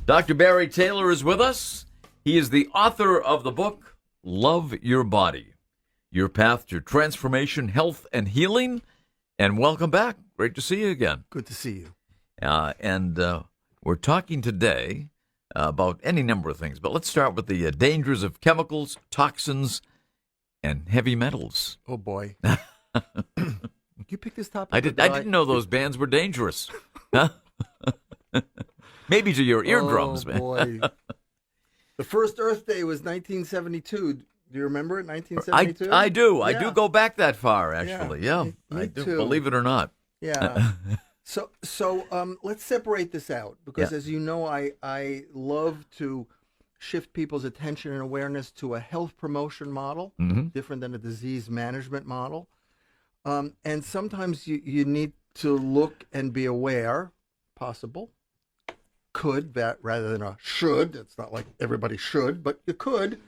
Dr. Barry Taylor is with us. He is the author of the book, Love Your Body, Your Path to Transformation, Health, and Healing. And welcome back. Great to see you again. Good to see you. And we're talking today about any number of things, but let's start with the dangers of chemicals, toxins, and heavy metals. Oh, boy. You picked this topic? I didn't know those bands were dangerous. Huh? Maybe to your eardrums, man. Oh, boy. The first Earth Day was 1972. Do you remember it, 1972? I do. Yeah. I do go back that far, actually. Yeah, me I do, too. believe it or not. Yeah. So let's separate this out because, Yeah. as you know, I love to shift people's attention and awareness to a health promotion model, different than a disease management model. And sometimes you need to look and be aware, possible, could, that rather than a should. It's not like everybody should, but you could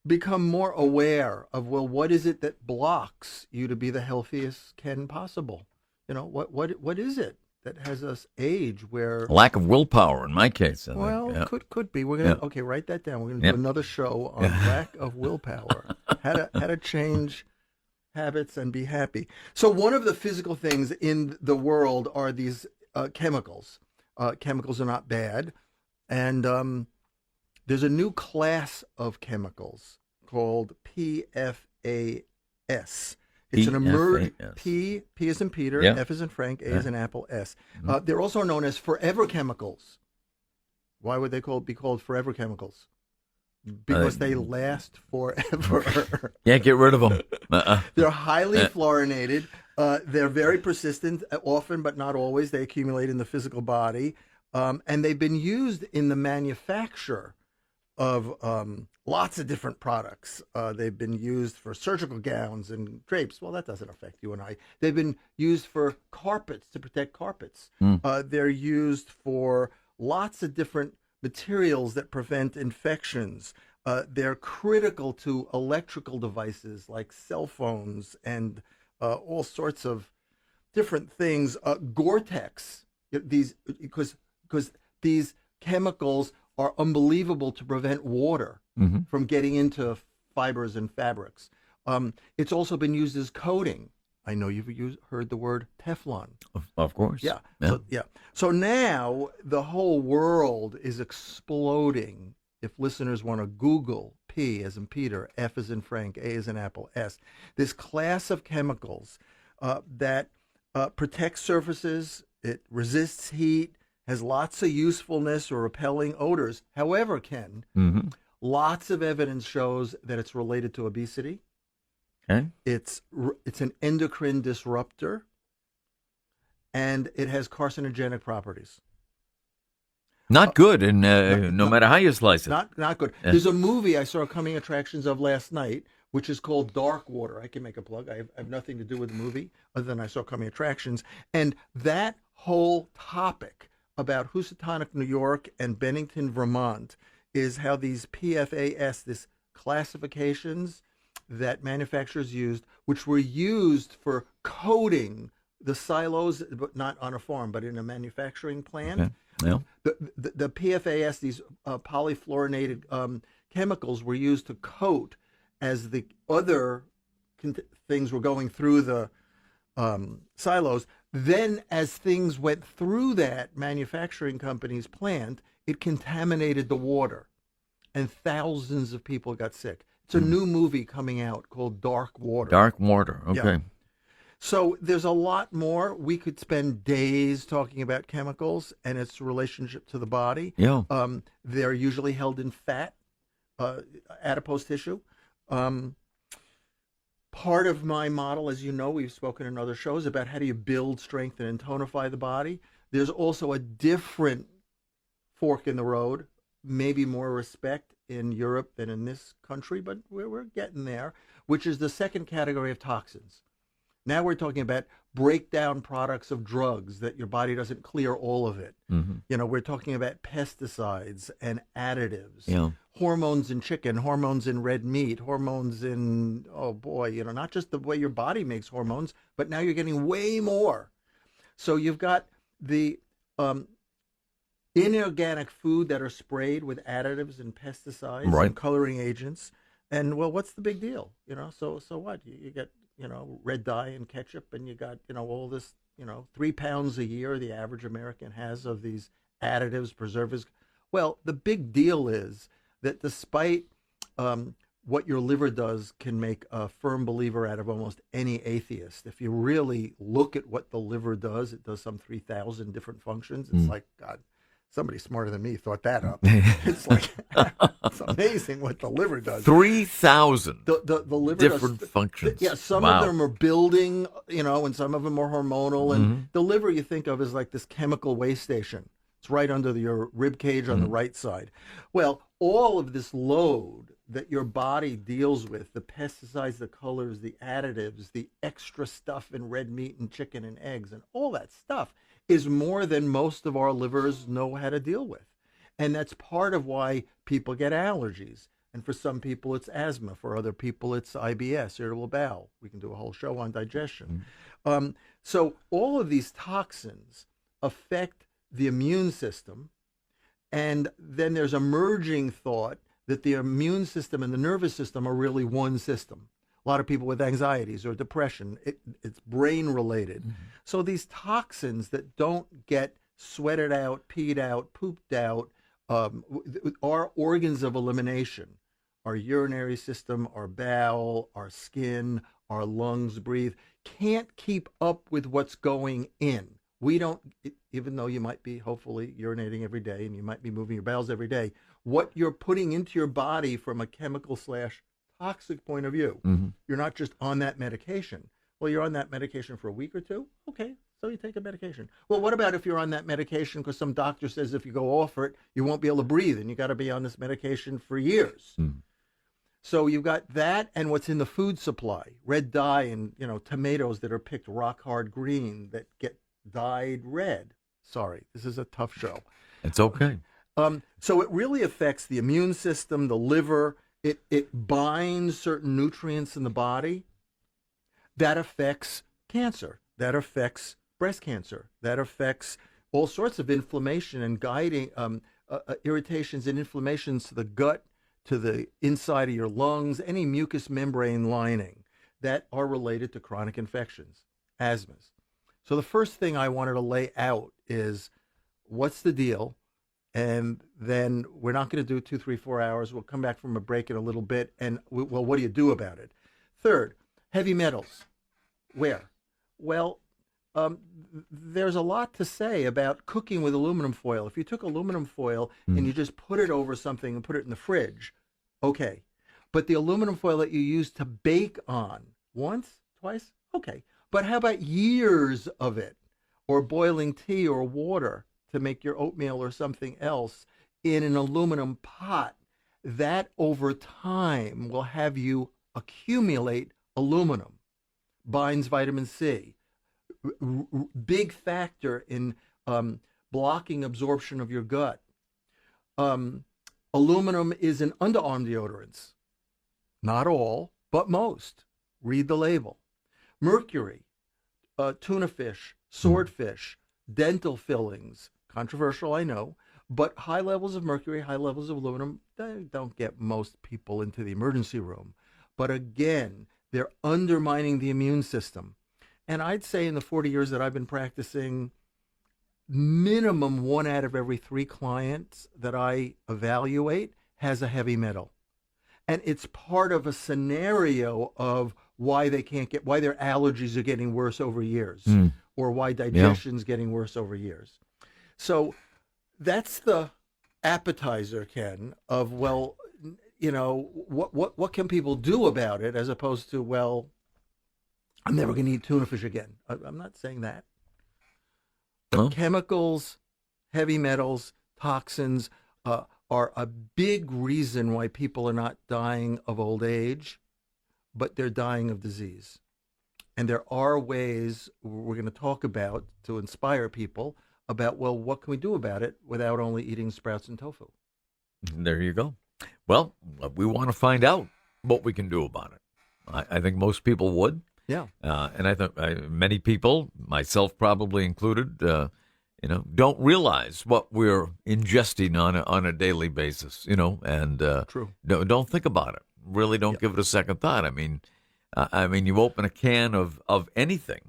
become more aware of, well, what is it that blocks you to be the healthiest can possible? You know, what is it that has us age where Lack of willpower, in my case. I think. well, Yeah. could be. We're gonna okay, write that down. We're gonna do another show on lack of willpower. How to change habits and be happy. So one of the physical things in the world are these chemicals. Chemicals are not bad, and there's a new class of chemicals called PFAS. It's an emerging P is in Peter, F is in Frank, A is in Apple, S. They're also known as forever chemicals. Why would they be called forever chemicals? Because they last forever. Can't get rid of them. They're highly fluorinated. They're very persistent, often but not always. They accumulate in the physical body, and they've been used in the manufacture of lots of different products. They've been used for surgical gowns and drapes. Well, that doesn't affect you and I. They've been used for carpets, to protect carpets. They're used for lots of different materials that prevent infections. They're critical to electrical devices like cell phones and all sorts of different things. Gore-Tex, because these chemicals are unbelievable to prevent water from getting into fibers and fabrics. It's also been used as coating. I know you've heard the word Teflon. Of course. Yeah. So now the whole world is exploding. If listeners want to Google P as in Peter, F as in Frank, A as in Apple, S, this class of chemicals that protects surfaces, it resists heat, has lots of usefulness or repelling odors. However, Ken, lots of evidence shows that it's related to obesity. Okay. It's an endocrine disruptor, and it has carcinogenic properties. Not good, and no matter how you slice it. Not good. Yeah. There's a movie I saw coming attractions of last night, which is called Dark Water. I can make a plug. I have nothing to do with the movie other than I saw coming attractions. And that whole topic about Housatonic, New York, and Bennington, Vermont, is how these PFAS, this classifications that manufacturers used, which were used for coating the silos, but not on a farm, but in a manufacturing plant. Okay. Yeah. The PFAS, these polyfluorinated chemicals, were used to coat as the other things were going through the silos. Then, as things went through that manufacturing company's plant, it contaminated the water, and thousands of people got sick. It's a new movie coming out called Dark Water. Dark Water, okay. Yeah. So there's a lot more. We could spend days talking about chemicals and its relationship to the body. Yeah. They're usually held in fat, adipose tissue. Part of my model, as you know, we've spoken in other shows about how do you build, strengthen, and tonify the body. There's also a different fork in the road, maybe more respect in Europe than in this country, but we're getting there, which is the second category of toxins. Now we're talking about breakdown products of drugs that your body doesn't clear all of it. You know, we're talking about pesticides and additives, hormones in chicken, hormones in red meat, hormones in, oh boy, you know, not just the way your body makes hormones, but now you're getting way more. So you've got the inorganic food that are sprayed with additives and pesticides Right. and coloring agents. And well, what's the big deal? So what? You get, red dye and ketchup, and you got, all this, 3 pounds a year the average American has of these additives, preservatives. Well, the big deal is that despite what your liver does can make a firm believer out of almost any atheist. If you really look at what the liver does, it does some 3,000 different functions. It's like, God, somebody smarter than me thought that up. It's like, it's amazing what the liver does. 3,000 the liver different does, functions. Yeah, some Wow. of them are building, and some of them are hormonal. And the liver you think of as like this chemical waste station. It's right under your rib cage on the right side. Well, all of this load that your body deals with, the pesticides, the colors, the additives, the extra stuff in red meat and chicken and eggs and all that stuff is more than most of our livers know how to deal with. And that's part of why people get allergies. And for some people, it's asthma. For other people, it's IBS, irritable bowel. We can do a whole show on digestion. So all of these toxins affect the immune system. And then there's a merging thought that the immune system and the nervous system are really one system. A lot of people with anxieties or depression, it's brain related. So these toxins that don't get sweated out, peed out, pooped out, are organs of elimination. Our urinary system, our bowel, our skin, our lungs breathe, can't keep up with what's going in. We don't, even though you might be hopefully urinating every day and you might be moving your bowels every day, what you're putting into your body from a chemical / toxic point of view, you're not just on that medication. Well, you're on that medication for a week or two. Okay, so you take a medication. Well, what about if you're on that medication because some doctor says if you go off it, you won't be able to breathe and you got to be on this medication for years. So you've got that and what's in the food supply, red dye and, tomatoes that are picked rock hard green that get dyed red. Sorry, this is a tough show. It's okay. So it really affects the immune system, the liver. It binds certain nutrients in the body. That affects cancer. That affects breast cancer. That affects all sorts of inflammation and guiding irritations and inflammations to the gut, to the inside of your lungs, any mucous membrane lining that are related to chronic infections, asthmas. So the first thing I wanted to lay out is what's the deal? And then we're not going to do 2, 3, 4 hours. We'll come back from a break in a little bit. And, well, what do you do about it? Third, heavy metals. Where? Well, there's a lot to say about cooking with aluminum foil. If you took aluminum foil and you just put it over something and put it in the fridge, okay. But the aluminum foil that you use to bake on, once, twice, okay. But how about years of it, or boiling tea or water to make your oatmeal or something else in an aluminum pot? That over time will have you accumulate aluminum, binds vitamin C, big factor in blocking absorption of your gut. Aluminum is an underarm deodorant. Not all, but most. Read the label. Mercury, tuna fish, swordfish, dental fillings, controversial, I know, but high levels of mercury, high levels of aluminum, they don't get most people into the emergency room. But again, they're undermining the immune system. And I'd say in the 40 years that I've been practicing, minimum 1 out of every 3 clients that I evaluate has a heavy metal. And it's part of a scenario of why they can't get, why their allergies are getting worse over years, or why digestion's getting worse over years. So that's the appetizer, Ken, of, well, what can people do about it, as opposed to, well, I'm never going to eat tuna fish again. I'm not saying that. But chemicals, heavy metals, toxins are a big reason why people are not dying of old age, but they're dying of disease. And there are ways we're going to talk about to inspire people about, well, what can we do about it without only eating sprouts and tofu? There you go. Well, we want to find out what we can do about it. I think most people would. Yeah. And I think many people, myself probably included, don't realize what we're ingesting on a daily basis, and True. don't think about it. Really don't give it a second thought. I mean, you open a can of anything,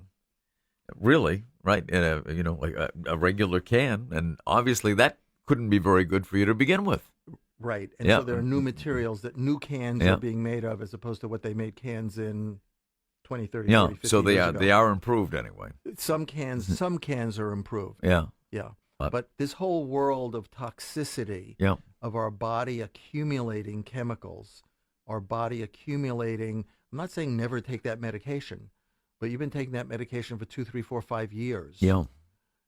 really, right? In like a regular can, and obviously that couldn't be very good for you to begin with. Right. And so there are new materials that new cans are being made of, as opposed to what they made cans in 20, 30, 40, 50 so years ago. they are improved anyway. Some cans are improved. Yeah. Yeah. But this whole world of toxicity, of our body accumulating chemicals, our body accumulating, I'm not saying never take that medication, but you've been taking that medication for 2, 3, 4, 5 years. Yeah.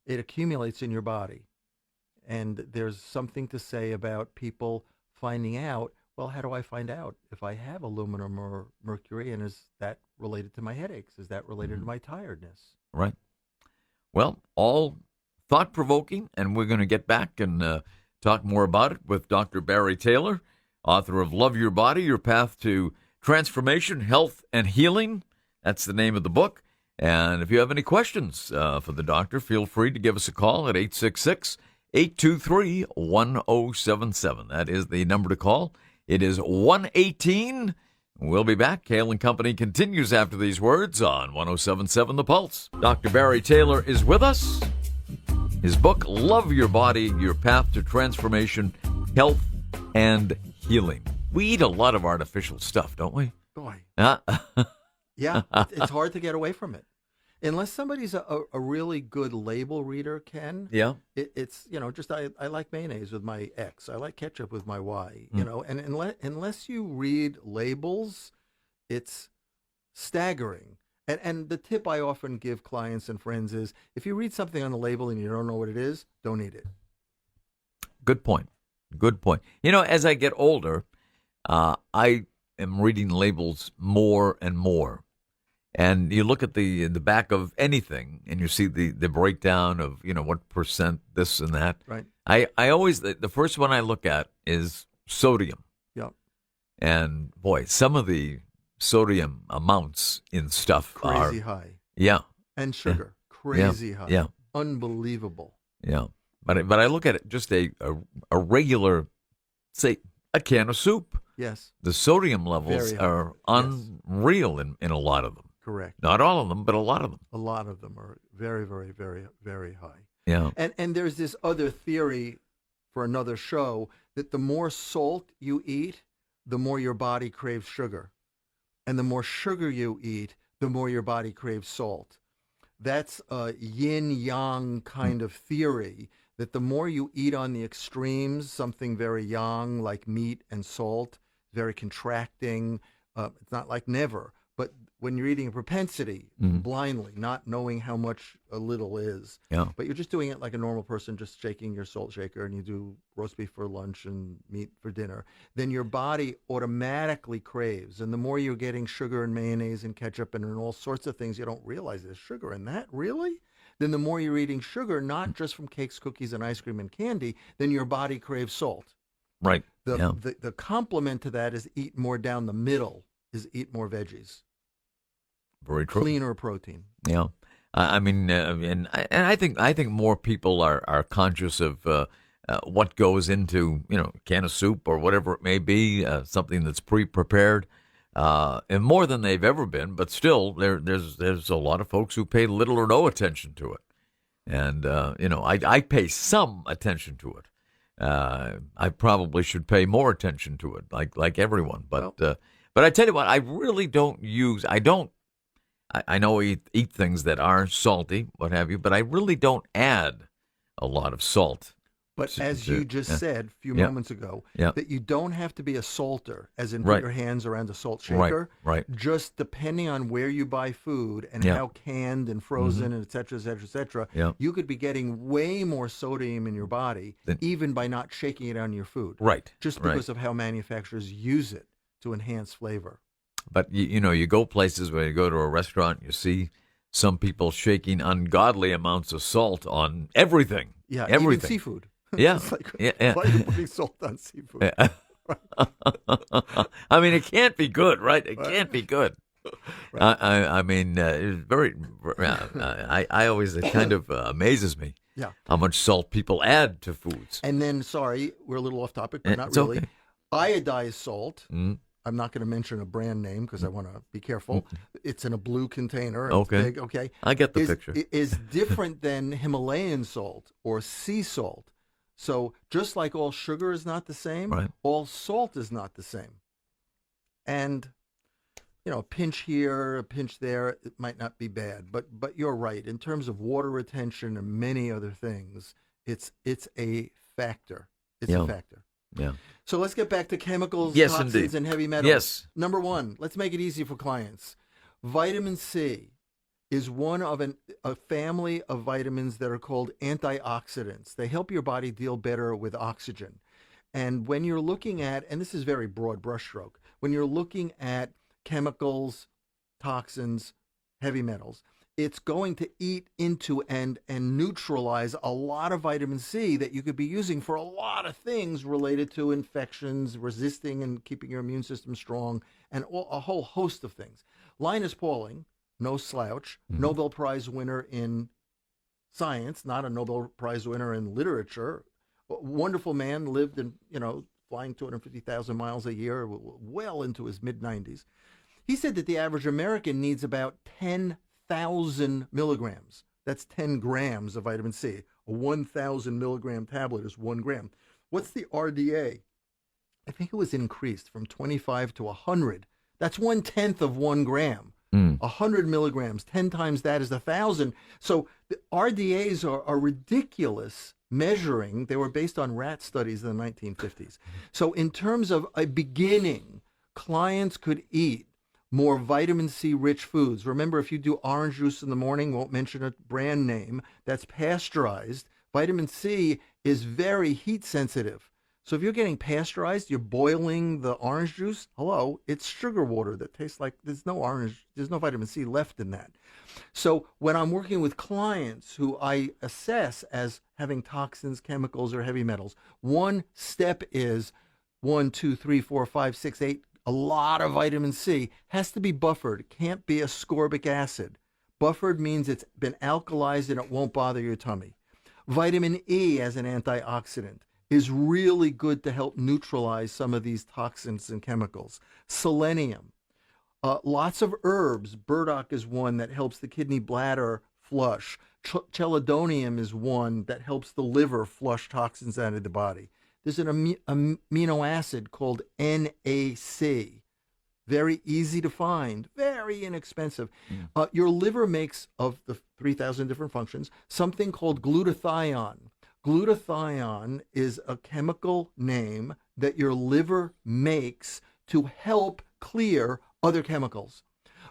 It accumulates in your body. And there's something to say about people finding out, well, how do I find out if I have aluminum or mercury, and is that related to my headaches? Is that related to my tiredness? Right. Well, all thought-provoking, and we're going to get back and talk more about it with Dr. Barry Taylor, author of Love Your Body, Your Path to Transformation, Health, and Healing. That's the name of the book. And if you have any questions for the doctor, feel free to give us a call at 866-823-1077. That is the number to call. It is 118. We'll be back. Hale and Company continues after these words on 1077 The Pulse. Dr. Barry Taylor is with us. His book, Love Your Body, Your Path to Transformation, Health, and Healing. We eat a lot of artificial stuff, don't we? Boy. Yeah, it's hard to get away from it. Unless somebody's a really good label reader, Ken. Yeah. It's, just I like mayonnaise with my X. I like ketchup with my Y, and unless you read labels, it's staggering. And the tip I often give clients and friends is, if you read something on the label and you don't know what it is, don't eat it. Good point. Good point. As I get older, I am reading labels more and more. And you look at the back of anything, and you see the breakdown of what percent this and that. Right. I always the first one I look at is sodium. Yep. And boy, some of the sodium amounts in stuff are crazy high. Yeah. And sugar, crazy high. Yeah. Unbelievable. Yeah. But I look at it just a regular, say, a can of soup. Yes. The sodium levels are unreal in a lot of them. Correct. Not all of them, but a lot of them. A lot of them are very, very, very, very high. Yeah. And there's this other theory for another show that the more salt you eat, the more your body craves sugar. And the more sugar you eat, the more your body craves salt. That's a yin-yang kind of theory, that the more you eat on the extremes, something very yang like meat and salt, very contracting, it's not like never, but when you're eating a propensity, blindly, not knowing how much a little is, but you're just doing it like a normal person, just shaking your salt shaker, and you do roast beef for lunch and meat for dinner, then your body automatically craves. And the more you're getting sugar and mayonnaise and ketchup and all sorts of things, you don't realize there's sugar in that, really? Then the more you're eating sugar, not just from cakes, cookies, and ice cream and candy, then your body craves salt. Right. The complement to that is eat more down the middle, is eat more veggies. Very true. Cleaner protein. Yeah. I mean, and I think more people are conscious of what goes into a can of soup or whatever it may be, something that's pre-prepared, and more than they've ever been. But still, there's a lot of folks who pay little or no attention to it, and I pay some attention to it. I probably should pay more attention to it, like everyone. But I tell you what, I really don't use. I know I eat things that are salty, what have you, but I really don't add a lot of salt. But as you just said a few moments ago, that you don't have to be a salter, as in put your hands around a salt shaker. Right. Just depending on where you buy food and how canned and frozen and et cetera, you could be getting way more sodium in your body, even by not shaking it on your food. Right. Just because of how manufacturers use it to enhance flavor. But, you go places where you go to a restaurant, you see some people shaking ungodly amounts of salt on everything. Yeah, everything. Even seafood. Yeah. It's like, why are you putting salt on seafood? I mean, it can't be good, right? It can't be good. Right. I mean, it's very, I always, it kind of amazes me. Yeah. how much salt people add to foods. And then, sorry, we're a little off topic, but not It's really. okay. Iodized salt. Mm. I'm not going to mention a brand name because I want to be careful. It's in a blue container. It's Okay. big, okay. I get the picture. Is different than Himalayan salt or sea salt. So just like all sugar is not the same, Right. all salt is not the same. And a pinch here, a pinch there, it might not be bad. But you're right. In terms of water retention and many other things, it's a factor. It's a factor. Yeah. So let's get back to chemicals, Yes, toxins, indeed. and heavy metals. Yes. Number one, let's make it easy for clients. Vitamin C is one of a family of vitamins that are called antioxidants. They help your body deal better with oxygen. And when you're looking at, and this is very broad brushstroke, when you're looking at chemicals, toxins, heavy metals, it's going to eat into and neutralize a lot of vitamin C that you could be using for a lot of things related to infections, resisting and keeping your immune system strong, and a whole host of things. Linus Pauling, no slouch, Nobel Prize winner in science, not a Nobel Prize winner in literature. A wonderful man, lived in, flying 250,000 miles a year, well into his mid-90s. He said that the average American needs about 10,000 milligrams. That's 10 grams of vitamin C. A 1,000 milligram tablet is 1 gram. What's the RDA? I think it was increased from 25 to 100. That's 1/10 of 1 gram. 100 milligrams, 10 times that is 1,000. So the RDAs are ridiculous measuring. They were based on rat studies in the 1950s. So in terms of a beginning, clients could eat more vitamin C rich foods. Remember, if you do orange juice in the morning, won't mention a brand name, that's pasteurized. Vitamin C is very heat sensitive. So if you're getting pasteurized, you're boiling the orange juice, hello, it's sugar water that tastes like there's no vitamin C left in that. So when I'm working with clients who I assess as having toxins, chemicals, or heavy metals, one step is 1, 2, 3, 4, 5, 6, 8, a lot of vitamin C has to be buffered. It can't be ascorbic acid. Buffered means it's been alkalized and it won't bother your tummy. Vitamin E as an antioxidant is really good to help neutralize some of these toxins and chemicals. Selenium. Lots of herbs. Burdock is one that helps the kidney bladder flush. Chelidonium is one that helps the liver flush toxins out of the body. There's an amino acid called NAC. Very easy to find, very inexpensive. Your liver makes, of the 3,000 different functions, something called glutathione. Glutathione is a chemical name that your liver makes to help clear other chemicals.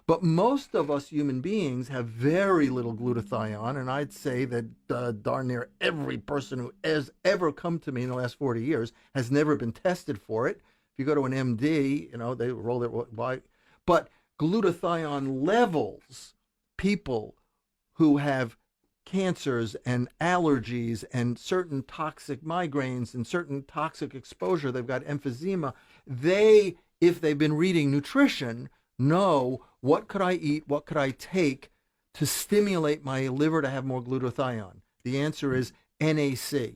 But most of us human beings have very little glutathione, and I'd say that darn near every person who has ever come to me in the last 40 years has never been tested for it. If you go to an MD, they roll their by. But glutathione levels, people who have cancers and allergies and certain toxic migraines and certain toxic exposure, they've got emphysema, if they've been reading nutrition, know what could I eat, what could I take to stimulate my liver to have more glutathione. The answer is NAC.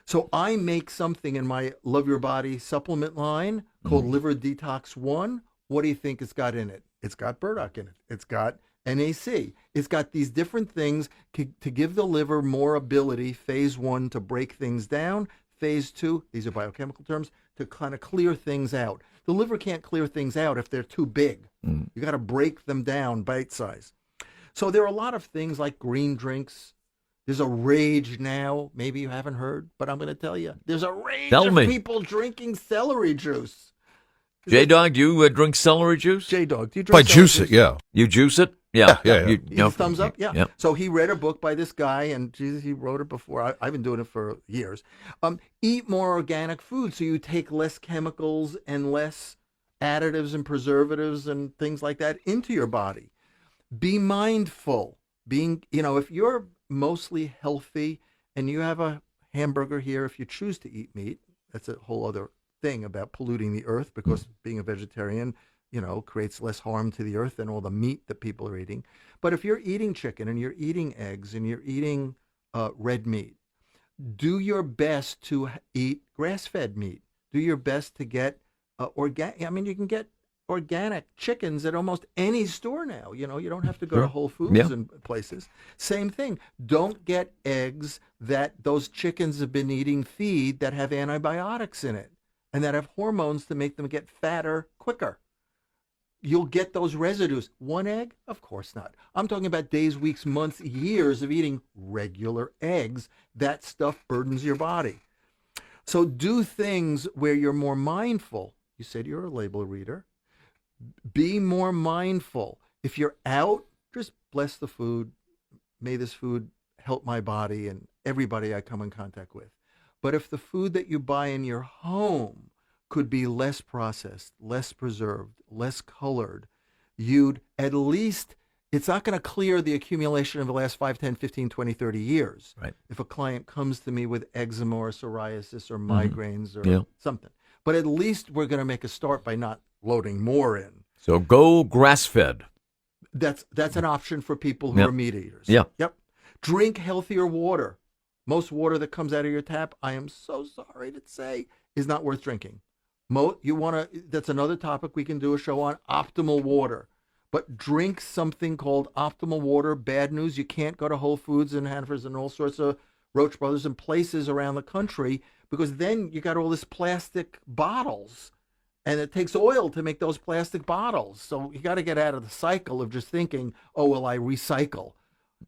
So I make something in my Love Your Body supplement line called Liver Detox 1. What do you think it's got in it? It's got burdock in it. It's got NAC. It's got these different things to give the liver more ability, phase 1, to break things down. Phase 2, these are biochemical terms, to kind of clear things out. The liver can't clear things out if they're too big. You got to break them down bite size. So there are a lot of things like green drinks. There's a rage now. Maybe you haven't heard, but I'm going to tell you. There's a rage of people drinking celery juice. J-Dog, do you drink celery juice? J-Dog, do you drink I celery juice juice? it, yeah. You juice it? Yeah. Yeah. Thumbs up? Yeah. Yep. So he read a book by this guy, and Jesus, he wrote it before. I've been doing it for years. Eat more organic food so you take less chemicals and less additives and preservatives and things like that into your body. Be mindful. If you're mostly healthy and you have a hamburger here, if you choose to eat meat, that's a whole other thing about polluting the earth, because being a vegetarian, creates less harm to the earth than all the meat that people are eating. But if you're eating chicken and you're eating eggs and you're eating red meat. Do your best to eat grass-fed meat. Do your best to get organic. I mean, you can get organic chickens at almost any store now. You know, you don't have to go to Sure. Whole Yeah. Foods and places. Same thing. Don't get eggs that those chickens have been eating feed that have antibiotics in it and that have hormones to make them get fatter quicker. You'll get those residues. One egg? Of course not. I'm talking about days, weeks, months, years of eating regular eggs. That stuff burdens your body. So do things where you're more mindful. You said you're a label reader. Be more mindful. If you're out, just bless the food. May this food help my body and everybody I come in contact with. But if the food that you buy in your home could be less processed, less preserved, less colored, you'd at least, it's not going to clear the accumulation of the last 5, 10, 15, 20, 30 years. Right. If a client comes to me with eczema or psoriasis or migraines or Yeah. something. But at least we're going to make a start by not loading more in. So go grass-fed. That's an option for people who Yep. are meat eaters. Yeah. Yep. Drink healthier water. Most water that comes out of your tap, I am so sorry to say, is not worth drinking. That's another topic we can do a show on, optimal water. But drink something called optimal water. Bad news, you can't go to Whole Foods and Hannaford's and all sorts of Roach Brothers and places around the country because then you got all this plastic bottles and it takes oil to make those plastic bottles. So you got to get out of the cycle of just thinking, oh, well, I recycle.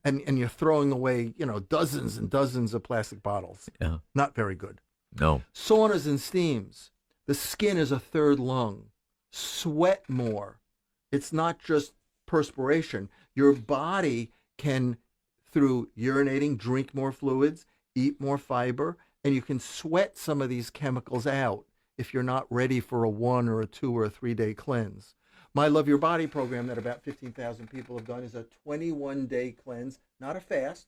And you're throwing away, dozens and dozens of plastic bottles. Yeah. Not very good. No. Saunas and steams. The skin is a third lung. Sweat more. It's not just perspiration. Your body can, through urinating, drink more fluids, eat more fiber, and you can sweat some of these chemicals out if you're not ready for a 1 or a 2 or a 3-day cleanse. My Love Your Body program that about 15,000 people have done is a 21-day cleanse, not a fast.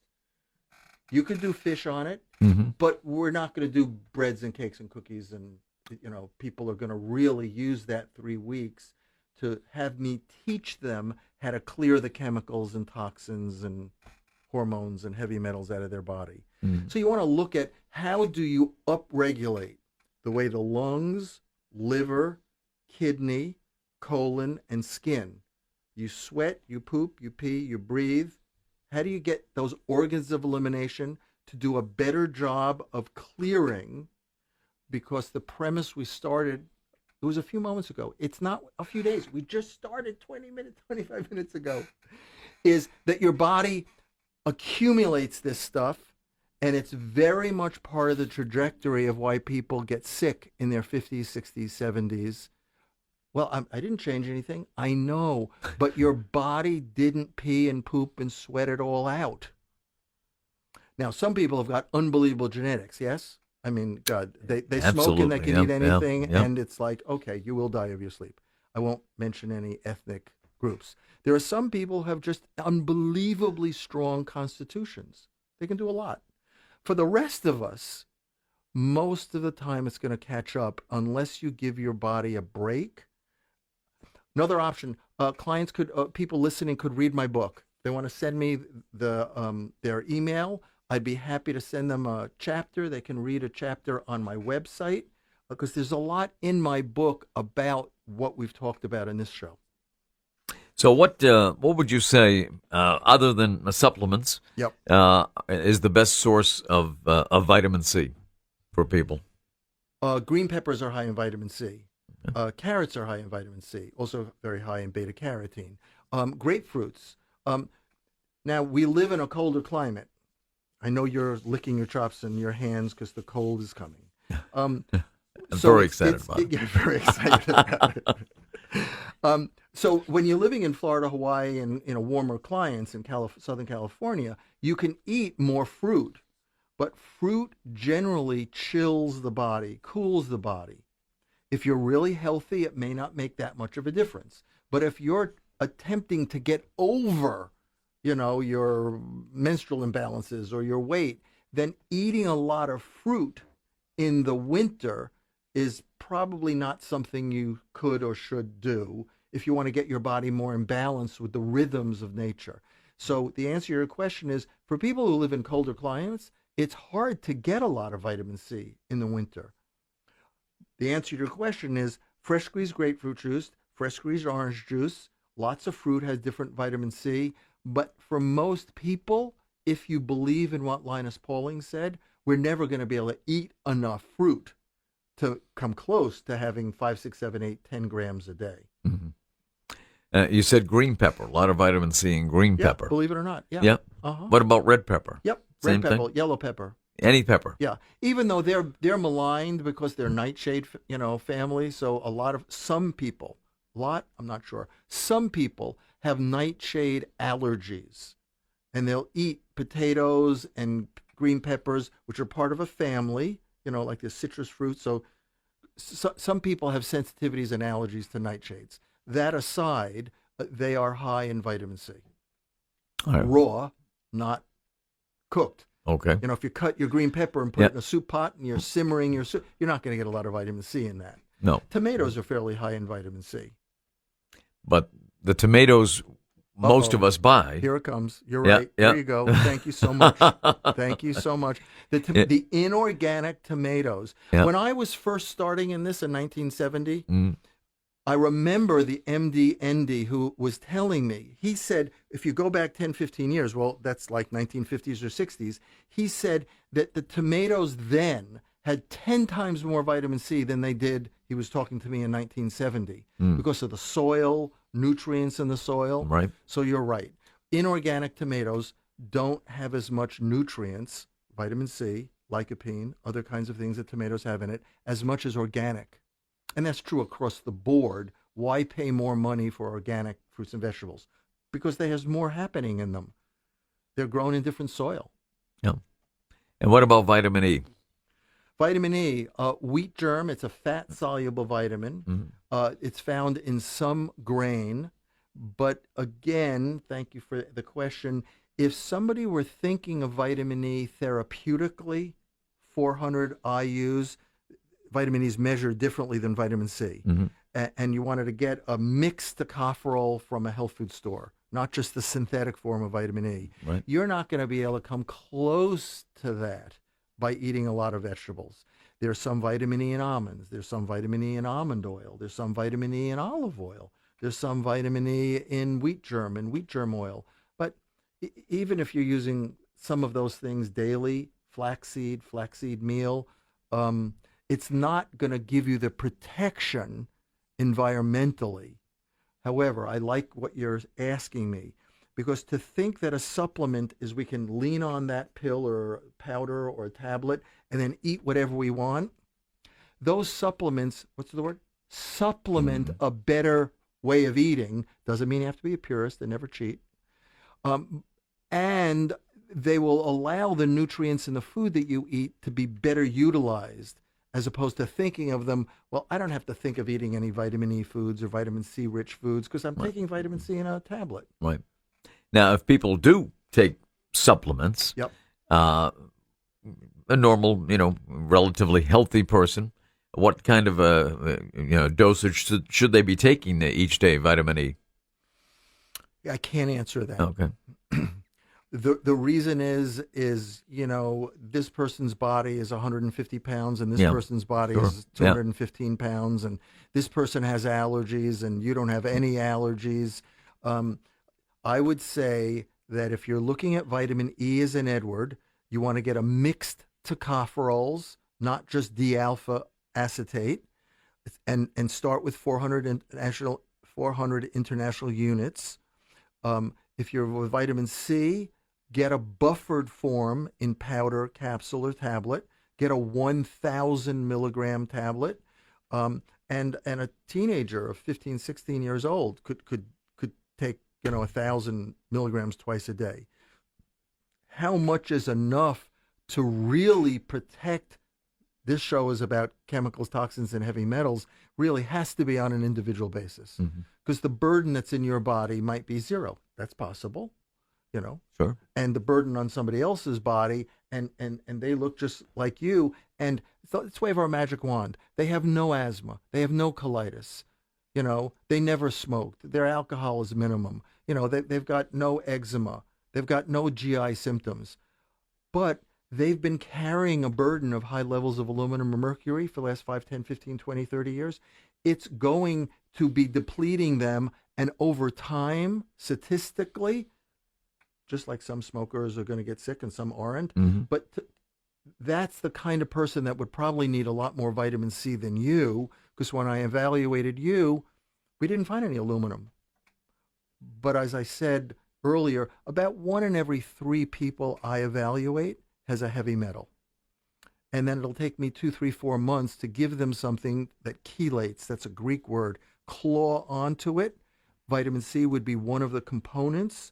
You could do fish on it, but we're not going to do breads and cakes and cookies. And, people are going to really use that 3 weeks to have me teach them how to clear the chemicals and toxins and hormones and heavy metals out of their body. So you want to look at how do you upregulate the way the lungs, liver, kidney, colon, and skin. You sweat, you poop, you pee, you breathe. How do you get those organs of elimination to do a better job of clearing? Because the premise we started, it was a few moments ago. It's not a few days. We just started 20 minutes, 25 minutes ago. Is that your body accumulates this stuff, and it's very much part of the trajectory of why people get sick in their 50s, 60s, 70s. Well, I didn't change anything. I know, but your body didn't pee and poop and sweat it all out. Now, some people have got unbelievable genetics, yes? I mean, God, they smoke and they can eat anything, and it's like, okay, you will die of your sleep. I won't mention any ethnic groups. There are some people who have just unbelievably strong constitutions. They can do a lot. For the rest of us, most of the time it's going to catch up unless you give your body a break. Another option, people listening could read my book. They want to send me their email. I'd be happy to send them a chapter. They can read a chapter on my website because there's a lot in my book about what we've talked about in this show. So what would you say, other than supplements, Yep. is the best source of vitamin C for people? Green peppers are high in vitamin C. Carrots are high in vitamin C, also very high in beta carotene. Grapefruits. Now, we live in a colder climate. I know you're licking your chops and your hands because the cold is coming. I'm very excited about it. You're very excited about it. So when you're living in Florida, Hawaii, and warmer climates in Southern California, you can eat more fruit. But fruit generally chills the body, cools the body. If you're really healthy, it may not make that much of a difference. But if you're attempting to get over, your menstrual imbalances or your weight, then eating a lot of fruit in the winter is probably not something you could or should do if you want to get your body more in balance with the rhythms of nature. So the answer to your question is, for people who live in colder climates, it's hard to get a lot of vitamin C in the winter. The answer to your question is fresh squeezed grapefruit juice, fresh squeezed orange juice. Lots of fruit has different vitamin C. But for most people, if you believe in what Linus Pauling said, we're never going to be able to eat enough fruit to come close to having 5, 6, 7, 8, 10 grams a day. Mm-hmm. You said green pepper, a lot of vitamin C in green pepper. Believe it or not. Yeah. Yep. Uh-huh. What about red pepper? Yep. Same Red pepper, thing? yellow pepper. Any pepper. Yeah. Even though they're maligned because they're nightshade, family. So some people, I'm not sure. Some people have nightshade allergies, and they'll eat potatoes and green peppers, which are part of a family, like the citrus fruit. So some people have sensitivities and allergies to nightshades. That aside, they are high in vitamin C. All right. Raw, not cooked. Okay. If you cut your green pepper and put it in a soup pot and you're simmering your soup, you're not going to get a lot of vitamin C in that. No. Tomatoes are fairly high in vitamin C. But the tomatoes most of us buy. Here it comes. You're Yeah, right. yeah. There you go. Thank you so much. Thank you so much. The inorganic tomatoes. Yeah. When I was first starting in this in 1970, I remember the MD who was telling me, he said, if you go back 10, 15 years, well, that's like 1950s or 60s, he said that the tomatoes then had 10 times more vitamin C than they did, he was talking to me in 1970, because of the soil, nutrients in the soil. Right. So you're right. Inorganic tomatoes don't have as much nutrients, vitamin C, lycopene, other kinds of things that tomatoes have in it, as much as organic. And that's true across the board. Why pay more money for organic fruits and vegetables? Because there's more happening in them. They're grown in different soil. Yeah. And what about vitamin E? Vitamin E, wheat germ, it's a fat-soluble vitamin. It's found in some grain. But again, thank you for the question. If somebody were thinking of vitamin E therapeutically, 400 IUs, vitamin E is measured differently than vitamin C. And you wanted to get a mixed tocopherol from a health food store, not just the synthetic form of vitamin E. Right. You're not going to be able to come close to that by eating a lot of vegetables. There's some vitamin E in almonds. There's some vitamin E in almond oil. There's some vitamin E in olive oil. There's some vitamin E in wheat germ and wheat germ oil. But even if you're using some of those things daily, flaxseed meal, it's not going to give you the protection environmentally. However, I like what you're asking me, because to think that a supplement is we can lean on that pill or powder or a tablet and then eat whatever we want, those supplements, what's the word? Supplement a better way of eating. Doesn't mean you have to be a purist. They never cheat. And they will allow the nutrients in the food that you eat to be better utilized, as opposed to thinking of them, well, I don't have to think of eating any vitamin E foods or vitamin C rich foods because I'm taking vitamin C in a tablet. Right. Now, if people do take supplements, Yep. A normal, relatively healthy person, what kind of dosage should they be taking each day, vitamin E? I can't answer that. Okay. The reason is this person's body is 150 pounds and this person's body is 215 pounds, and this person has allergies and you don't have any allergies. I would say that if you're looking at vitamin E as in Edward, you want to get a mixed tocopherols, not just D-alpha acetate, and start with 400 international units. If you're with vitamin C, get a buffered form in powder, capsule, or tablet. Get a 1,000 milligram tablet. And a teenager of 15, 16 years old could take 1,000 milligrams twice a day. How much is enough to really protect? This show is about chemicals, toxins, and heavy metals. Really has to be on an individual basis, because the burden that's in your body might be zero. That's possible, Sure. And the burden on somebody else's body, and they look just like you. And let's wave our magic wand. They have no asthma. They have no colitis. They never smoked. Their alcohol is minimum. They've got no eczema. They've got no GI symptoms, but they've been carrying a burden of high levels of aluminum or mercury for the last 5, 10, 15, 20, 30 years. It's going to be depleting them, and over time, statistically, just like some smokers are going to get sick and some aren't, but that's the kind of person that would probably need a lot more vitamin C than you, because when I evaluated you, we didn't find any aluminum. But as I said earlier, about 1 in every 3 people I evaluate has a heavy metal. And then it'll take me 2, 3, 4 months to give them something that chelates, that's a Greek word, claw onto it. Vitamin C would be one of the components.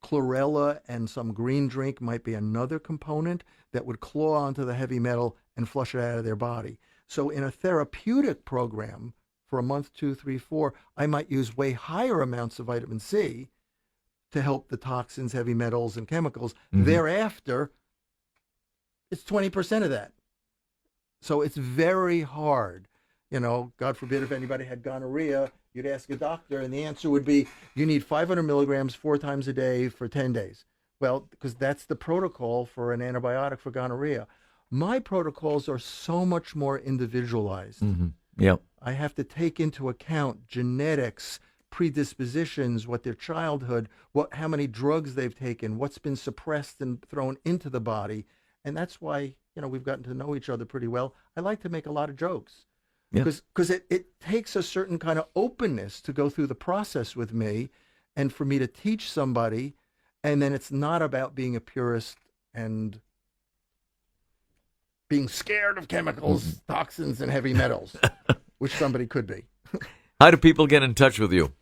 Chlorella and some green drink might be another component that would claw onto the heavy metal and flush it out of their body. So in a therapeutic program for a month, 2, 3, 4, I might use way higher amounts of vitamin C to help the toxins, heavy metals, and chemicals. Thereafter, it's 20% of that. So it's very hard. You know, God forbid if anybody had gonorrhea, you'd ask a doctor, and the answer would be, you need 500 milligrams 4 times a day for 10 days. Well, because that's the protocol for an antibiotic for gonorrhea. My protocols are so much more individualized. Yep. I have to take into account genetics, predispositions, what their childhood, how many drugs they've taken, what's been suppressed and thrown into the body. And that's why, you know, we've gotten to know each other pretty well. I like to make a lot of jokes. Because it takes a certain kind of openness to go through the process with me and for me to teach somebody. And then it's not about being a purist and being scared of chemicals, toxins, and heavy metals, which somebody could be. How do people get in touch with you?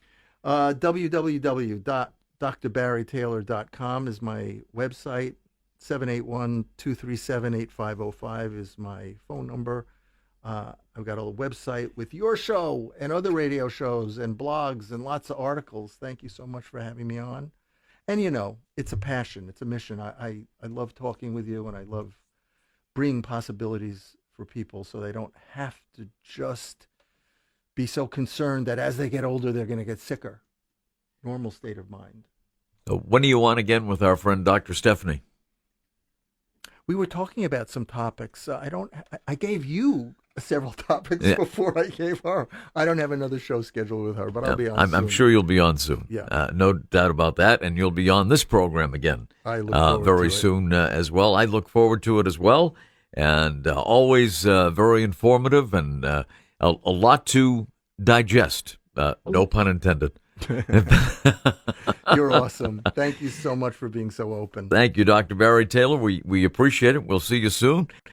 www.drbarrytaylor.com is my website. 781-237-8505 is my phone number. I've got a website with your show and other radio shows and blogs and lots of articles. Thank you so much for having me on. And, you know, it's a passion. It's a mission. I love talking with you, and I love bringing possibilities for people so they don't have to just be so concerned that as they get older, they're going to get sicker. Normal state of mind. So when are you on again with our friend Dr. Stephanie? We were talking about some topics. I gave you several topics before I gave her. I don't have another show scheduled with her, but I'll be on soon. I'm sure you'll be on soon. Yeah. No doubt about that. And you'll be on this program again I look forward very to it. soon as well. I look forward to it as well. And always very informative and a lot to digest. No pun intended. You're awesome. Thank you so much for being so open. Thank you, Dr. Barry Taylor. We appreciate it. We'll see you soon.